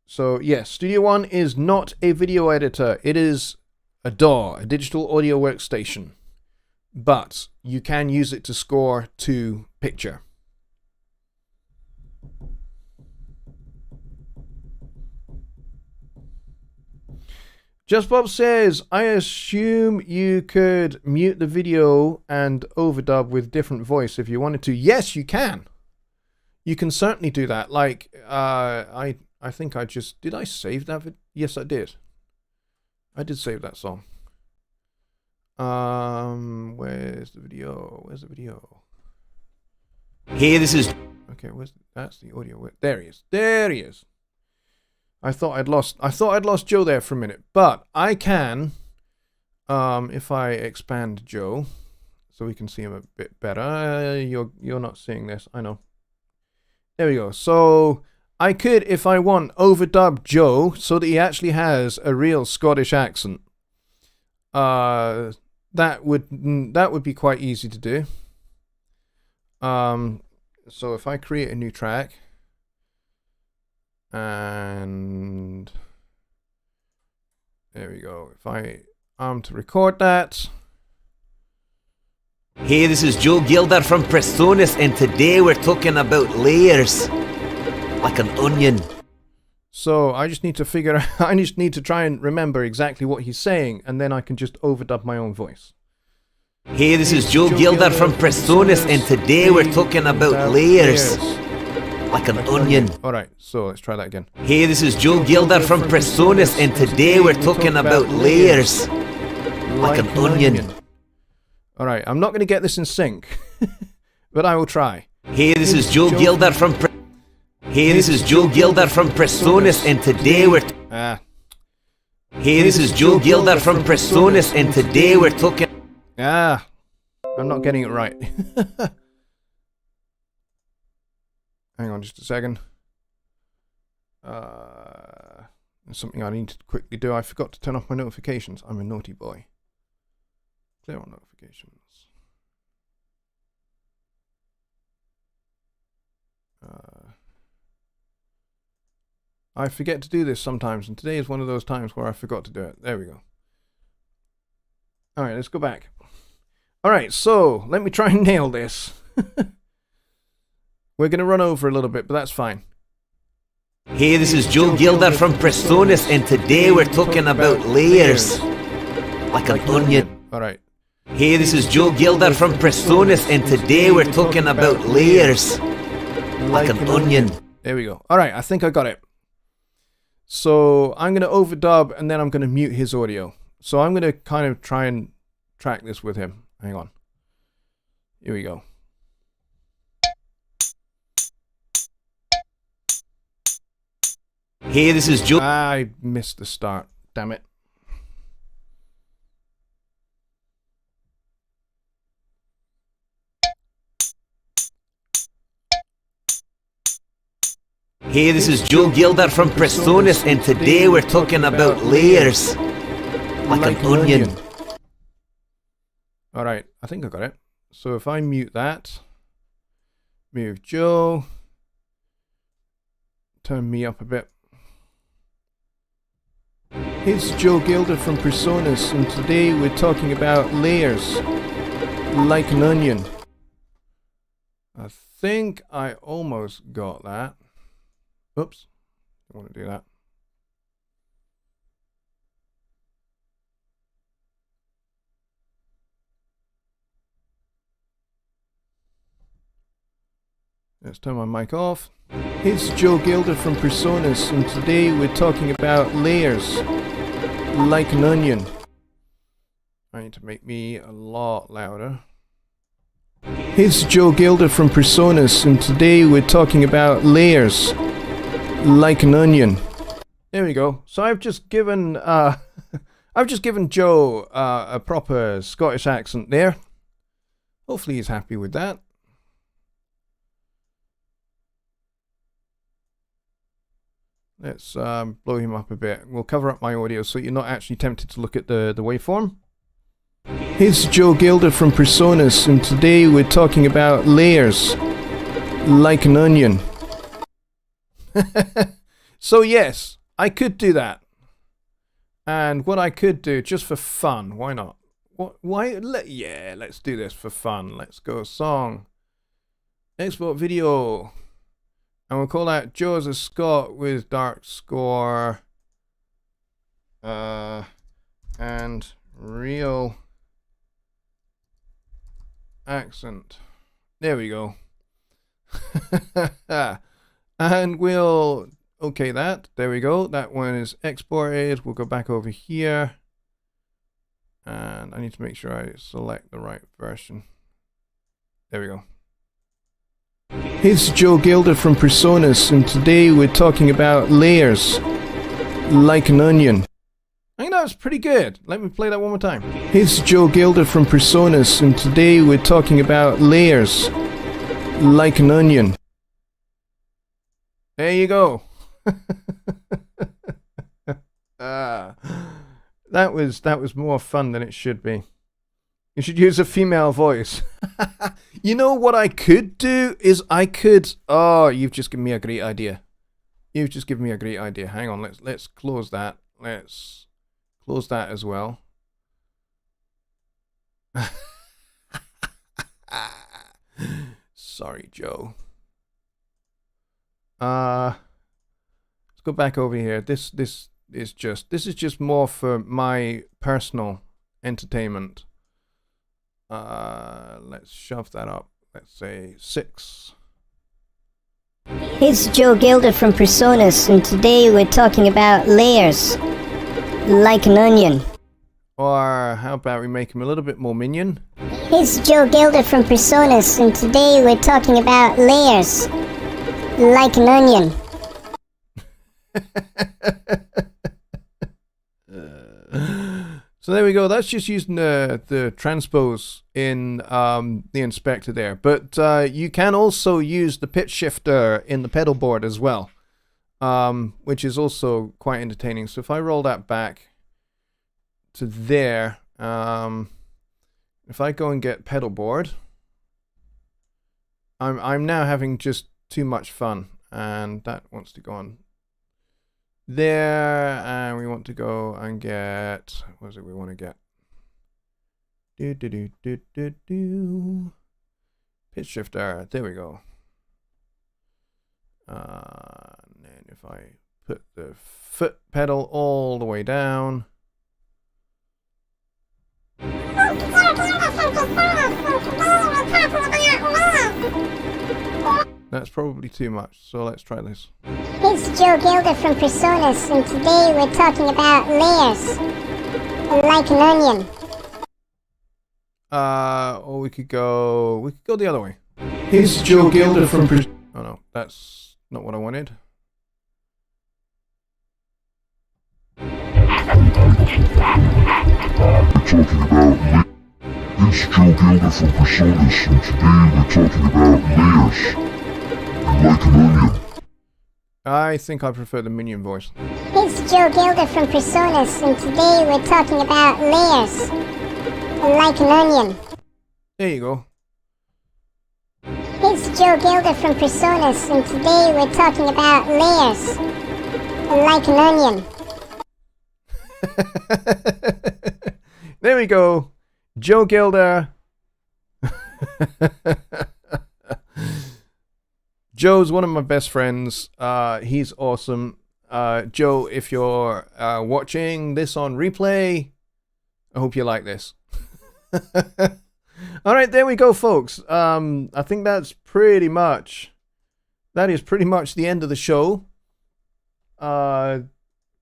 [SPEAKER 1] So yes, Studio One is not a video editor. It is a DAW, a digital audio workstation. But you can use it to score to picture. Just Bob says, I assume you could mute the video and overdub with different voice if you wanted to. Yes, you can. You can certainly do that. Like, I think I just... Did I save that? Yes, I did. I did save that song. Where's the video? Where's the video?
[SPEAKER 2] Hey, this is...
[SPEAKER 1] Okay, that's the audio. There he is. There he is. I thought I'd lost Joe there for a minute, but I can, if I expand Joe, so we can see him a bit better. You're not seeing this, I know. There we go. So I could, if I want, overdub Joe so that he actually has a real Scottish accent. That would be quite easy to do. So if I create a new track. And there we go. If I to record that.
[SPEAKER 2] Hey, this is Joe Gilder from Prestonus, and today we're talking about layers. Like an onion.
[SPEAKER 1] So I just need to figure out, I just need to try and remember exactly what he's saying, and then I can just overdub my own voice.
[SPEAKER 2] Hey, this is Joe Gilder from Prestonus, and today we're talking about layers. Like an onion.
[SPEAKER 1] Alright, so let's try that again.
[SPEAKER 2] Hey, this is Joe Gilder from Prestonus, and today we're talking about layers. Like an onion.
[SPEAKER 1] Alright, I'm not going to get this in sync, but I will try.
[SPEAKER 2] Hey, this is Joe Gilder from Hey, this is Joe Gilder from Prestonus, and today we're Hey, this is Joe Gilder from Prestonus, and today we're talking
[SPEAKER 1] I'm not getting it right. Hang on just a second. There's something I need to quickly do. I forgot to turn off my notifications. I'm a naughty boy. Clear all notifications. I forget to do this sometimes, and today is one of those times where I forgot to do it. There we go. Alright, let's go back. Alright, so let me try and nail this. We're going to run over a little bit, but that's fine.
[SPEAKER 2] Hey, this is Joe Gilder from Prestonus, and today we're talking about layers. Like an onion.
[SPEAKER 1] Alright.
[SPEAKER 2] Hey, this is Joe Gilder from Prestonus, and today we're talking about layers. Like an onion.
[SPEAKER 1] There we go. Alright, I think I got it. So I'm going to overdub, and then I'm going to mute his audio. So I'm going to kind of try and track this with him. Hang on. Here we go.
[SPEAKER 2] Hey, this is Joe.
[SPEAKER 1] I missed the start. Damn it.
[SPEAKER 2] Hey, this is Joe Gilder from Prestonus, and today we're talking about layers. Like an onion.
[SPEAKER 1] Alright, I think I got it. So if I mute that, move Joe, turn me up a bit. It's Joe Gilder from Presonus, and today we're talking about layers, like an onion. I think I almost got that. Oops, I want to do that. Let's turn my mic off. It's Joe Gilder from Presonus, and today we're talking about layers, like an onion. I need to make me a lot louder. It's Joe Gilder from Presonus, and today we're talking about layers, like an onion. There we go. So I've just given Joe a proper Scottish accent there. Hopefully he's happy with that. Let's blow him up a bit. We'll cover up my audio so you're not actually tempted to look at the waveform. It's Joe Gilder from Presonus, and today we're talking about layers. Like an onion. So yes, I could do that. And what I could do, just for fun, why not? Yeah, let's do this for fun. Let's go song. Export video. And we'll call that Joe as a Scot with dark score. And real accent. There we go. And we'll okay that. There we go. That one is exported. We'll go back over here. And I need to make sure I select the right version. There we go. It's Joe Gilder from Presonus, and today we're talking about layers. Like an onion. I think that was pretty good. Let me play that one more time. It's Joe Gilder from Presonus, and today we're talking about layers. Like an onion. There you go. That was more fun than it should be. You should use a female voice. You know what I could do is oh, you've just given me a great idea. You've just given me a great idea. Hang on, let's close that. Let's close that as well. Sorry, Joe. Let's go back over here. This is just more for my personal entertainment. Let's shove that up. Let's say 6.
[SPEAKER 3] It's Joe Gilder from Presonus, and today we're talking about layers. Like an onion.
[SPEAKER 1] Or how about we make him a little bit more minion?
[SPEAKER 3] It's Joe Gilder from Presonus, and today we're talking about layers. Like an onion.
[SPEAKER 1] So there we go. That's just using the transpose in the inspector there. But you can also use the pitch shifter in the pedal board as well, which is also quite entertaining. So if I roll that back to there, if I go and get pedal board, I'm now having just too much fun, and that wants to go on there, and we want to go and get, what is it we want to get? Pitch shifter, there we go. And then if I put the foot pedal all the way down. That's probably too much, so let's try this.
[SPEAKER 3] It's Joe Gilder from Presonus, and today we're talking about layers. Like an onion.
[SPEAKER 1] Or we could go the other way. It's Joe Gilder from oh no, that's not what I wanted.
[SPEAKER 4] It's Joe Gilder from Presonus, and today we're talking about layers. Like an onion.
[SPEAKER 1] I think I prefer the minion voice.
[SPEAKER 3] It's Joe Gilder from Presonus, and today we're talking about layers. Like an onion.
[SPEAKER 1] There you go.
[SPEAKER 3] It's Joe Gilder from Presonus, and today we're talking about layers. Like an onion.
[SPEAKER 1] There we go. Joe Gilder. Joe's one of my best friends. He's awesome. Joe, if you're watching this on replay, I hope you like this. All right, there we go, folks. I think that is pretty much the end of the show. But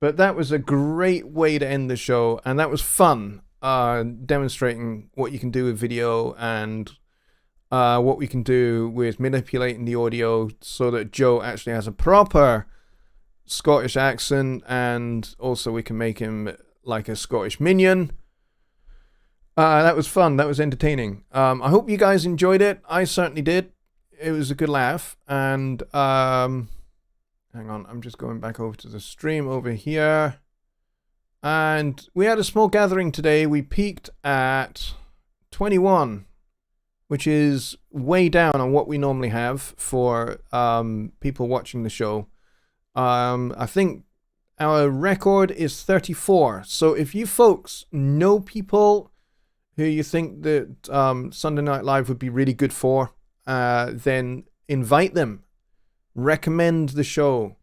[SPEAKER 1] that was a great way to end the show, and that was fun, demonstrating what you can do with video and what we can do with manipulating the audio so that Joe actually has a proper Scottish accent, and also we can make him like a Scottish minion. That was fun. That was entertaining. I hope you guys enjoyed it. I certainly did. It was a good laugh, and Hang on, I'm just going back over to the stream over here. And we had a small gathering today. We peaked at 21, which is way down on what we normally have for people watching the show. I think our record is 34. So if you folks know people who you think that Sunday Night Live would be really good for, then invite them. Recommend the show.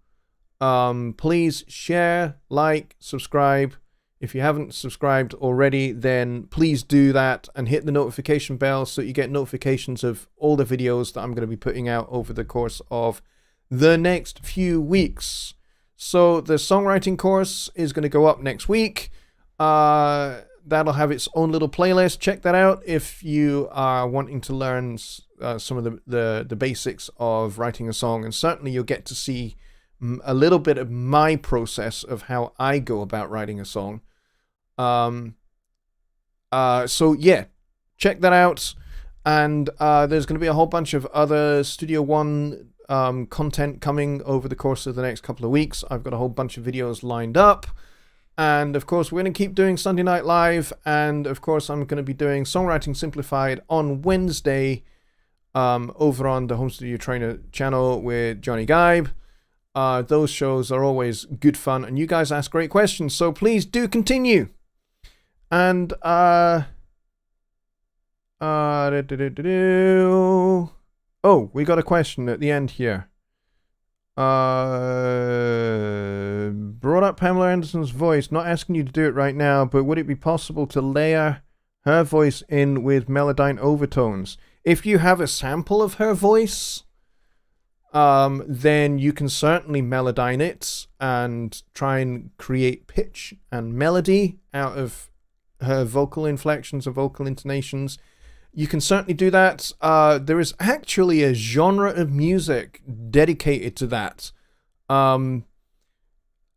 [SPEAKER 1] Please share, like, subscribe. If you haven't subscribed already, then please do that and hit the notification bell so you get notifications of all the videos that I'm going to be putting out over the course of the next few weeks. So the songwriting course is going to go up next week. That'll have its own little playlist. Check that out if you are wanting to learn some of the basics of writing a song, and certainly you'll get to see a little bit of my process of how I go about writing a song. So yeah, check that out. And there's going to be a whole bunch of other Studio One content coming over the course of the next couple of weeks. I've got a whole bunch of videos lined up. And of course, we're going to keep doing Sunday Night Live. And of course, I'm going to be doing Songwriting Simplified on Wednesday over on the Home Studio Trainer channel with Jonny Gibe. Those shows are always good fun, and you guys ask great questions, so please do continue. And oh, we got a question at the end here. Brought up Pamela Anderson's voice. Not asking you to do it right now, but would it be possible to layer her voice in with melodyne overtones? If you have a sample of her voice, then you can certainly melodyne it and try and create pitch and melody out of her vocal inflections and vocal intonations. You can certainly do that. There is actually a genre of music dedicated to that.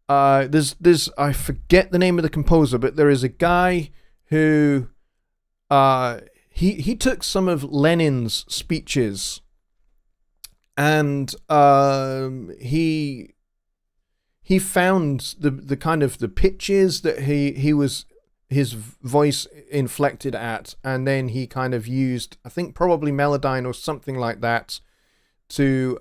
[SPEAKER 1] There's I forget the name of the composer, but there is a guy who he took some of Lenin's speeches, and he found the kind of the pitches that his voice inflected at, and then he kind of used, I think probably Melodyne or something like that, to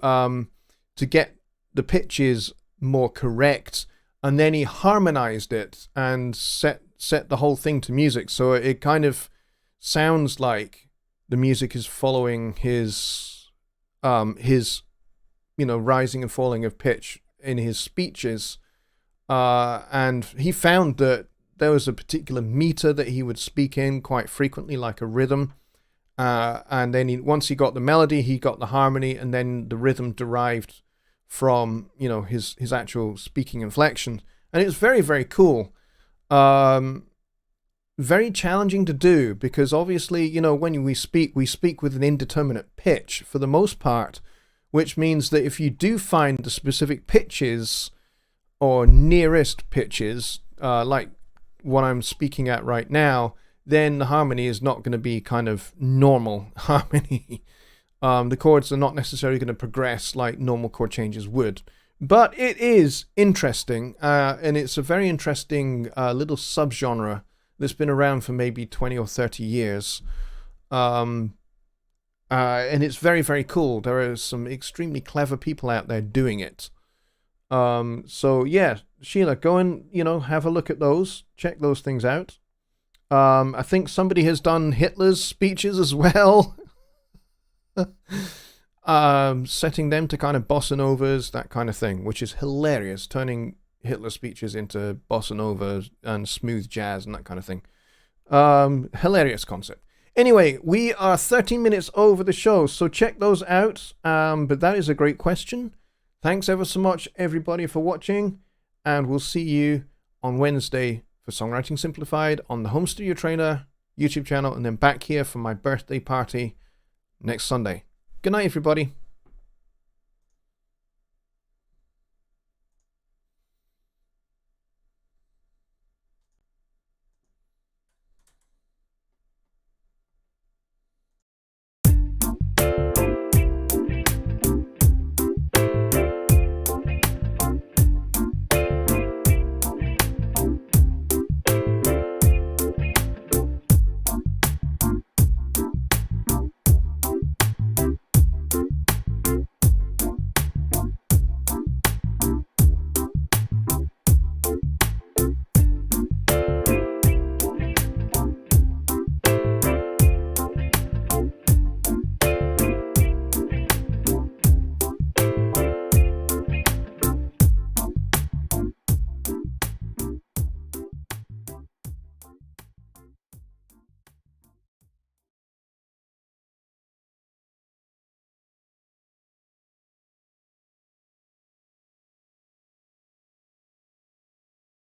[SPEAKER 1] get the pitches more correct, and then he harmonized it and set the whole thing to music, so it kind of sounds like the music is following his rising and falling of pitch in his speeches, and he found that there was a particular meter that he would speak in quite frequently, like a rhythm. And then once he got the melody, he got the harmony, and then the rhythm derived from, his actual speaking inflection. And it was very, very cool. Very challenging to do, because obviously, when we speak with an indeterminate pitch for the most part, which means that if you do find the specific pitches or nearest pitches, like what I'm speaking at right now, then the harmony is not going to be kind of normal harmony. The chords are not necessarily going to progress like normal chord changes would. But it is interesting, and it's a very interesting little subgenre that's been around for maybe 20 or 30 years. And it's very, very cool. There are some extremely clever people out there doing it. So yeah, Sheila, go and, have a look at those, check those things out. I think somebody has done Hitler's speeches as well. Setting them to kind of bossa novas, that kind of thing, which is hilarious, turning Hitler speeches into bossa novas and smooth jazz and that kind of thing. Hilarious concept. Anyway, we are 13 minutes over the show, so check those out. But that is a great question. Thanks ever so much, everybody, for watching, and we'll see you on Wednesday for Songwriting Simplified on the Home Studio Trainer YouTube channel, and then back here for my birthday party next Sunday. Good night, everybody.